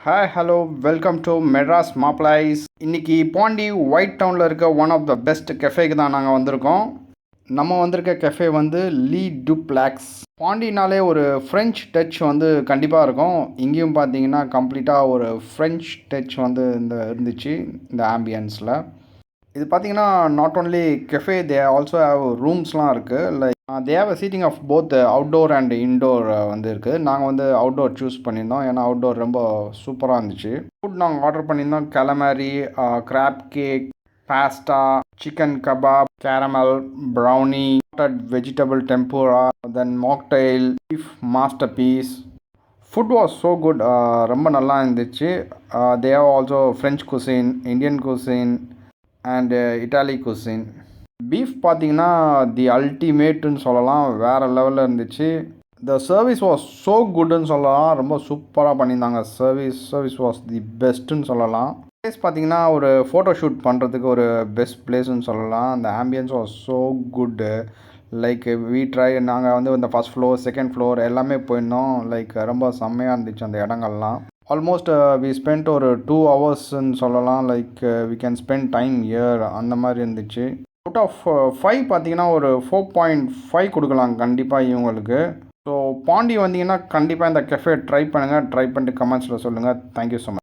Hi hello welcome to Madras மாப்ளைஸ். இன்றைக்கி Pondy white டவுனில் இருக்க ஒன் ஆஃப் த பெஸ்ட் கெஃபேக்கு தான் நாங்கள் வந்திருக்கோம். நம்ம வந்திருக்க கெஃபே வந்து லீ டுப்ளாக்ஸ். பாண்டினாலே ஒரு ஃப்ரெஞ்ச் டச் வந்து கண்டிப்பாக இருக்கும். இங்கேயும் பார்த்தீங்கன்னா கம்ப்ளீட்டாக ஒரு ஃப்ரெஞ்ச் டச் வந்து இருந்துச்சு இந்த ஆம்பியன்ஸில். இது பார்த்தீங்கன்னா not only cafe, they also have ரூம்ஸ்லாம் இருக்குது. Like they have a seating of both outdoor and indoor வந்து இருக்குது. நாங்கள் வந்து அவுட்டோர் சூஸ் பண்ணியிருந்தோம், ஏன்னா அவுட்டோர் ரொம்ப சூப்பராக இருந்துச்சு. ஃபுட் நாங்கள் ஆர்டர் பண்ணியிருந்தோம். Calamari, crab cake, pasta, chicken kebab, caramel brownie, vegetable tempura, then mocktail, beef masterpiece. Food was so good. ரொம்ப நல்லா இருந்துச்சு. They have also French cuisine, Indian cuisine and Italy cuisine. Beef பார்த்தீங்கன்னா the அல்டிமேட்டுன்னு சொல்லலாம், வேறு லெவலில் இருந்துச்சு. The service was so குட்னு சொல்லலாம், ரொம்ப சூப்பராக பண்ணியிருந்தாங்க. சர்வீஸ் வாஸ் தி பெஸ்ட்டுன்னு சொல்லலாம். பிளேஸ் பார்த்தீங்கன்னா ஒரு ஃபோட்டோ ஷூட் பண்ணுறதுக்கு ஒரு பெஸ்ட் பிளேஸ்ன்னு சொல்லலாம். அந்த ambience was so good. Like நாங்கள் வந்து இந்த ஃபஸ்ட் ஃப்ளோர், செகண்ட் ஃப்ளோர் எல்லாமே போயிருந்தோம். லைக் ரொம்ப செம்மையாக இருந்துச்சு அந்த இடங்கள்லாம். ஆல்மோஸ்ட் வி ஸ்பெண்ட் ஒரு 2 ஹவர்ஸ்ன்னு சொல்லலாம். Like we can spend time year, அந்த மாதிரி இருந்துச்சு. அவுட் ஆஃப் 5 பார்த்தீங்கன்னா ஒரு 4.5 கொடுக்கலாம் கண்டிப்பாக இவங்களுக்கு. ஸோ பாண்டி வந்தீங்கன்னா கண்டிப்பாக இந்த கெஃபே ட்ரை பண்ணுங்கள். ட்ரை பண்ணிட்டு கமெண்ட்ஸில் சொல்லுங்கள். Thank you so much.